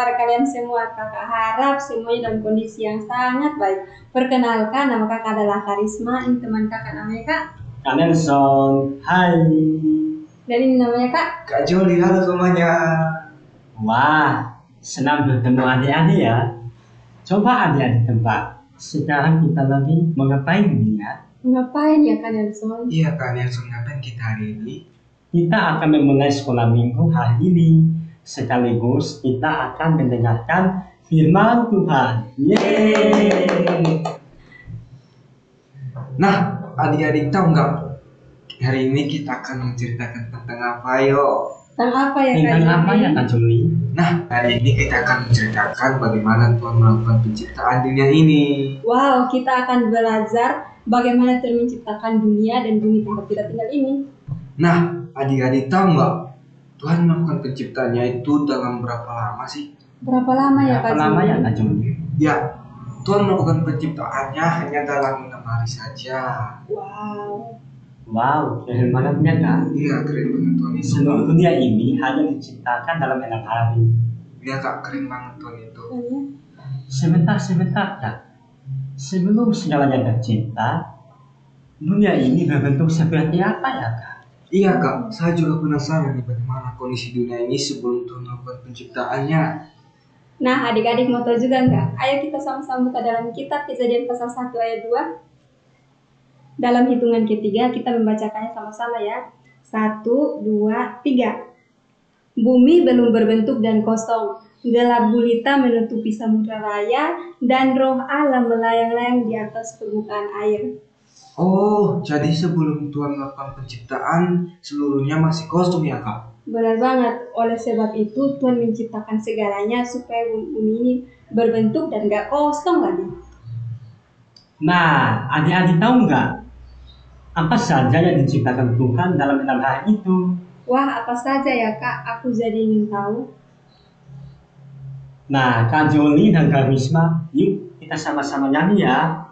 kabar kalian semua? Kakak harap semuanya dalam kondisi yang sangat baik. Perkenalkan, nama kakak adalah Karisma. Ini teman kakak namanya Kak. Kak Nelson, hai. Dan ini namanya Kak. Kak Joli, halo semuanya. Wah, senang bertemu adik-adik ya. Coba adik-adik tebak, sekarang kita lagi mau ngapain nih ya? Ngapain ya Kak Nelson? Iya Kak Nelson, ngapain kita hari ini? Kita akan memulai sekolah minggu hari ini. Sekaligus kita akan mendengarkan firman Tuhan. Yeay! Nah, adik-adik tahu nggak? Hari ini kita akan menceritakan tentang apa yuk? Tentang apa ya Kak? Tentang apa ya Kak Juli? Nah, hari ini kita akan menceritakan bagaimana Tuhan melakukan penciptaan dunia ini. Wow, kita akan belajar bagaimana Tuhan menciptakan dunia dan bumi tempat kita tinggal ini. Nah, adik-adik tahu nggak? Tuhan melakukan penciptaannya itu dalam berapa lama sih? Berapa lama ya Kak? Berapa lama ya Kak Juli? Ya, Tuhan melakukan penciptaannya hanya dalam 6 hari saja. Wow, keren banget ya Kak. Iya, keren banget Tuhan itu. Seluruh dunia ini hanya diciptakan dalam 6 hari. Iya Kak, keren banget Tuhan itu. Sebentar Kak. Sebelum segalanya tercipta, dunia ini berbentuk seperti apa ya Kak? Iya Kak, saya juga penasaran nih bagaimana kondisi dunia ini sebelum Tuhan melakukan penciptaannya. Nah, adik-adik mau tahu juga nggak? Ayo kita sama-sama buka dalam kitab Kejadian pasal 1 ayat 2. Dalam hitungan ketiga kita membacakannya sama-sama ya. 1, 2, 3. Bumi belum berbentuk dan kosong. Gelap gulita menutupi samudra raya dan roh Allah melayang-layang di atas permukaan air. Oh, jadi sebelum Tuhan melakukan penciptaan, seluruhnya masih kosong ya Kak? Benar banget. Oleh sebab itu Tuhan menciptakan segalanya supaya bumi ini berbentuk dan gak kosong lagi. Nah, adik-adik tahu nggak apa saja yang diciptakan Tuhan dalam 6 hari itu? Wah, apa saja ya Kak? Aku jadi ingin tahu. Nah, Kak Joli dan Kak Risma, yuk kita sama-sama nyanyi ya.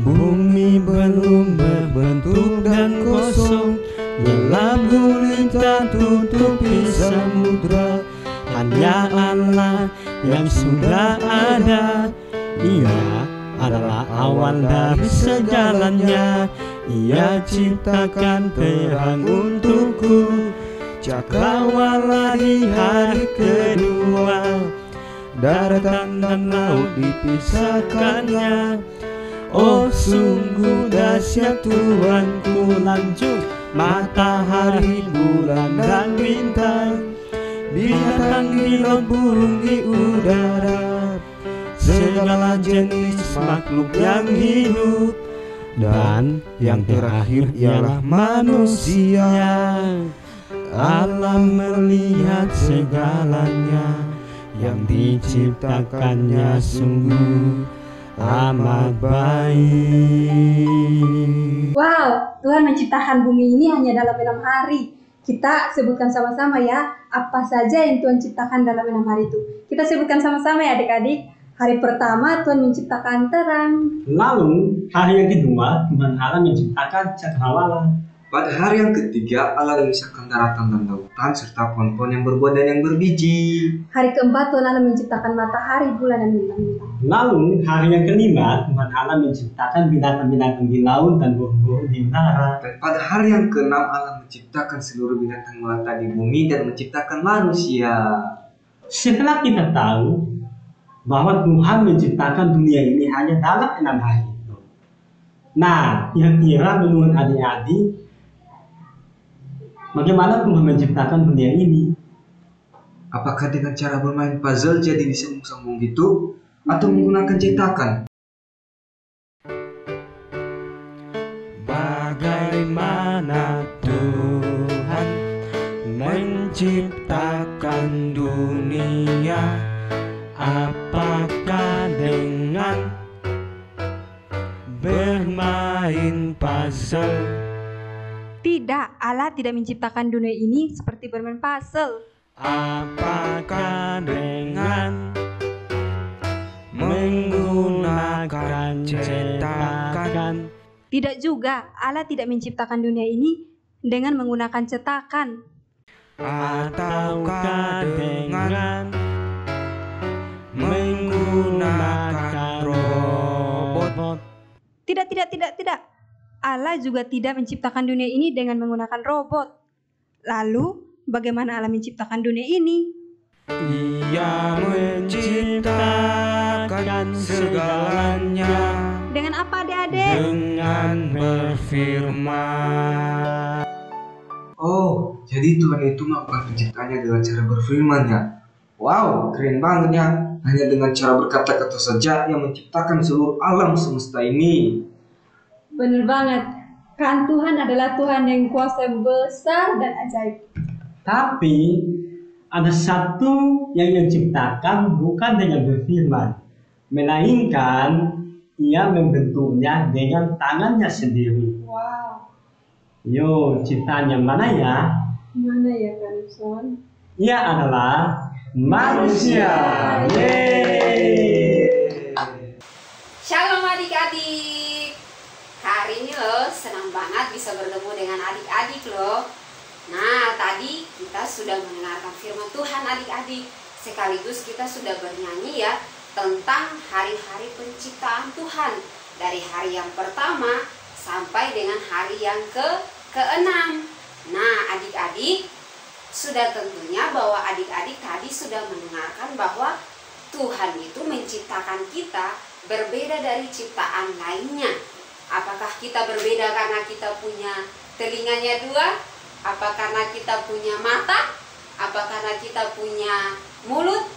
Bumi belum berbentuk dan kosong, gelap gulita tutupi samudra. Hanya Allah yang sudah ada, Ia adalah awal dari segalanya. Ia ciptakan terang untukku, cakrawala di hari kedua. Daratan dan laut dipisahkannya. Oh sungguh dahsyat Tuhanku. Lanjut. Matahari, bulan dan bintang, binatang di laut, burung di udara, segala jenis makhluk yang hidup, dan yang terakhir ialah manusia. Allah melihat segalanya yang diciptakannya sungguh amat baik. Wow, Tuhan menciptakan bumi ini hanya dalam 6 hari. Kita sebutkan sama-sama ya, apa saja yang Tuhan ciptakan dalam 6 hari itu. Kita sebutkan sama-sama ya adik-adik. Hari pertama Tuhan menciptakan terang. Lalu, hari yang kedua, Tuhan Allah menciptakan cakrawala. Pada hari yang ketiga, Allah memisahkan daratan dan lautan serta pohon-pohon yang berbuah dan yang berbiji. Hari keempat Tuhan Allah menciptakan matahari, bulan dan bintang-bintang. Lalu, hari yang kelima, Tuhan Allah menciptakan binatang-binatang di laut dan burung-burung di udara. Dan pada hari yang keenam, Allah menciptakan seluruh binatang melata di bumi dan menciptakan manusia. Setelah kita tahu bahwa Tuhan menciptakan dunia ini hanya dalam 6 hari itu. Nah, kira-kira menurut adik-adik, bagaimana Tuhan menciptakan dunia ini? Apakah dengan cara bermain puzzle jadi disambung-sambung gitu? Atau menggunakan cetakan? Bagaimana Tuhan menciptakan dunia? Apakah dengan bermain puzzle? Tidak, Allah tidak menciptakan dunia ini seperti bermain puzzle. Apakah dengan menggunakan cetakan? Tidak juga, Allah tidak menciptakan dunia ini dengan menggunakan cetakan. Ataukah dengan menggunakan robot? Tidak. Allah juga tidak menciptakan dunia ini dengan menggunakan robot. Lalu, bagaimana Allah menciptakan dunia ini? Ia menciptakan segalanya Dengan apa, adik-adik? dengan berfirman. Oh, jadi Tuhan itu melakukan penciptanya dengan cara berfirman ya. Wow, keren banget ya. Hanya dengan cara berkata-kata saja yang menciptakan seluruh alam semesta ini. Benar banget. Kan Tuhan adalah Tuhan yang kuasa besar dan ajaib. Tapi ada satu yang ciptakan bukan dengan berfirman, melainkan ia membentuknya dengan tangannya sendiri. Wow. Yo, ciptaan yang mana ya? Mana ya, Kak Nupson? Ia adalah manusia. Yeay. Shalom adik-adik. Hari ini loh senang banget bisa bertemu dengan adik-adik loh. Nah, tadi kita sudah mendengarkan firman Tuhan adik-adik. Sekaligus kita sudah bernyanyi ya tentang hari-hari penciptaan Tuhan. Dari hari yang pertama sampai dengan hari yang ke-6. Nah, adik-adik, sudah tentunya bahwa adik-adik tadi sudah mendengarkan bahwa Tuhan itu menciptakan kita berbeda dari ciptaan lainnya. Apakah kita berbeda karena kita punya telinganya 2? Apa karena kita punya mata? Apa karena kita punya mulut?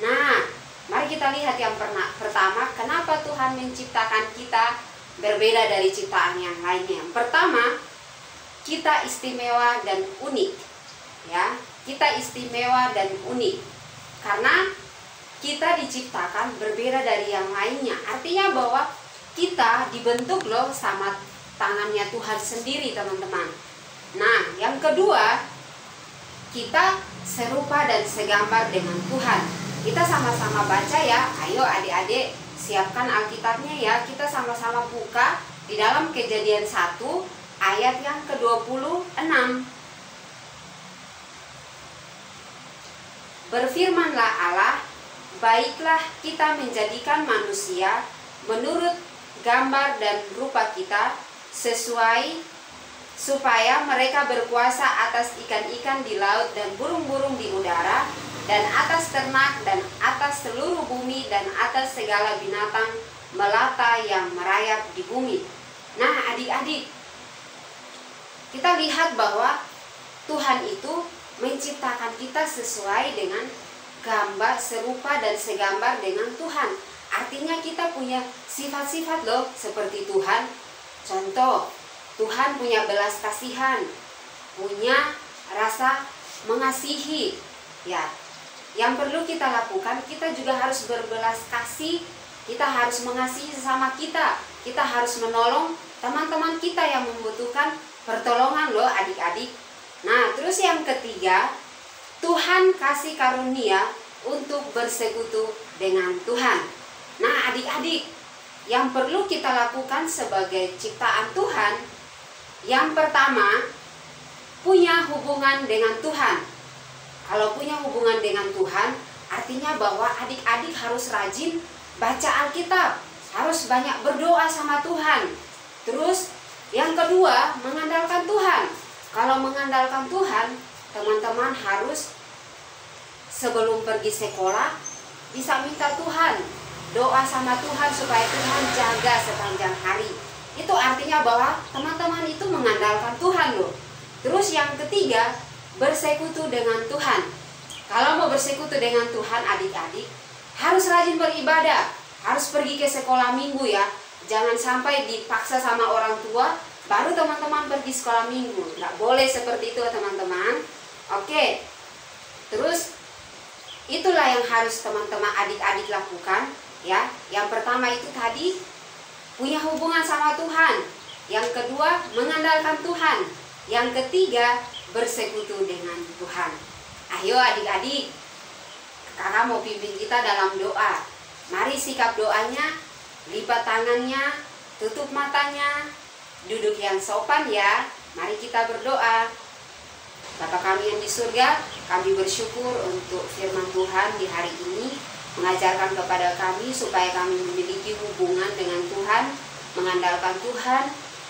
Nah, mari kita lihat yang pertama, kenapa Tuhan menciptakan kita berbeda dari ciptaan yang lainnya. Yang pertama, kita istimewa dan unik. Ya, kita istimewa dan unik. Karena kita diciptakan berbeda dari yang lainnya. Artinya bahwa kita dibentuk loh sama tangannya Tuhan sendiri, teman-teman. Nah, yang kedua, kita serupa dan segambar dengan Tuhan. Kita sama-sama baca ya. Ayo adik-adik, siapkan Alkitabnya ya. Kita sama-sama buka di dalam Kejadian 1 ayat yang ke-26. Berfirmanlah Allah, baiklah kita menjadikan manusia menurut gambar dan rupa kita, supaya mereka berkuasa atas ikan-ikan di laut dan burung-burung di udara, dan atas ternak, dan atas seluruh bumi, dan atas segala binatang melata yang merayap di bumi. Nah, adik-adik, kita lihat bahwa Tuhan itu menciptakan kita sesuai dengan gambar, serupa dan segambar dengan Tuhan. Artinya kita punya sifat-sifat loh seperti Tuhan. Contoh, Tuhan punya belas kasihan, punya rasa mengasihi. Ya, yang perlu kita lakukan, kita juga harus berbelas kasih. Kita harus mengasihi sesama kita. Kita harus menolong teman-teman kita yang membutuhkan pertolongan loh adik-adik. Nah, terus yang ketiga, Tuhan kasih karunia untuk bersekutu dengan Tuhan. Nah, adik-adik, yang perlu kita lakukan sebagai ciptaan Tuhan, yang pertama, punya hubungan dengan Tuhan. Kalau punya hubungan dengan Tuhan, artinya bahwa adik-adik harus rajin baca Alkitab, harus banyak berdoa sama Tuhan. Terus, yang kedua, mengandalkan Tuhan. Kalau mengandalkan Tuhan, teman-teman harus sebelum pergi sekolah bisa minta Tuhan, doa sama Tuhan supaya Tuhan jaga sepanjang hari. Itu artinya bahwa teman-teman itu mengandalkan Tuhan loh. Terus yang ketiga, bersekutu dengan Tuhan. Kalau mau bersekutu dengan Tuhan adik-adik, harus rajin beribadah, harus pergi ke sekolah minggu ya. Jangan sampai dipaksa sama orang tua, baru teman-teman pergi sekolah minggu. Nggak boleh seperti itu teman-teman. Oke, terus itulah yang harus teman-teman adik-adik lakukan ya. Yang pertama itu tadi, punya hubungan sama Tuhan. Yang kedua, mengandalkan Tuhan. Yang ketiga, bersekutu dengan Tuhan. Ayo adik-adik, kakak mau pimpin kita dalam doa. Mari sikap doanya, lipat tangannya, tutup matanya, Duduk yang sopan ya. Mari kita berdoa. Bapa kami yang di surga, kami bersyukur untuk firman Tuhan di hari ini, mengajarkan kepada kami supaya kami memiliki hubungan dengan Tuhan, mengandalkan Tuhan,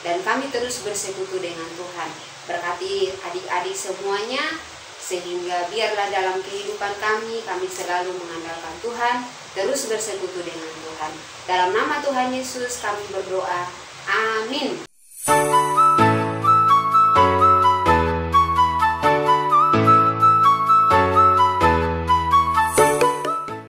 dan kami terus bersekutu dengan Tuhan. Berkati adik-adik semuanya, sehingga biarlah dalam kehidupan kami selalu mengandalkan Tuhan, terus bersekutu dengan Tuhan. Dalam nama Tuhan Yesus kami berdoa. Amin.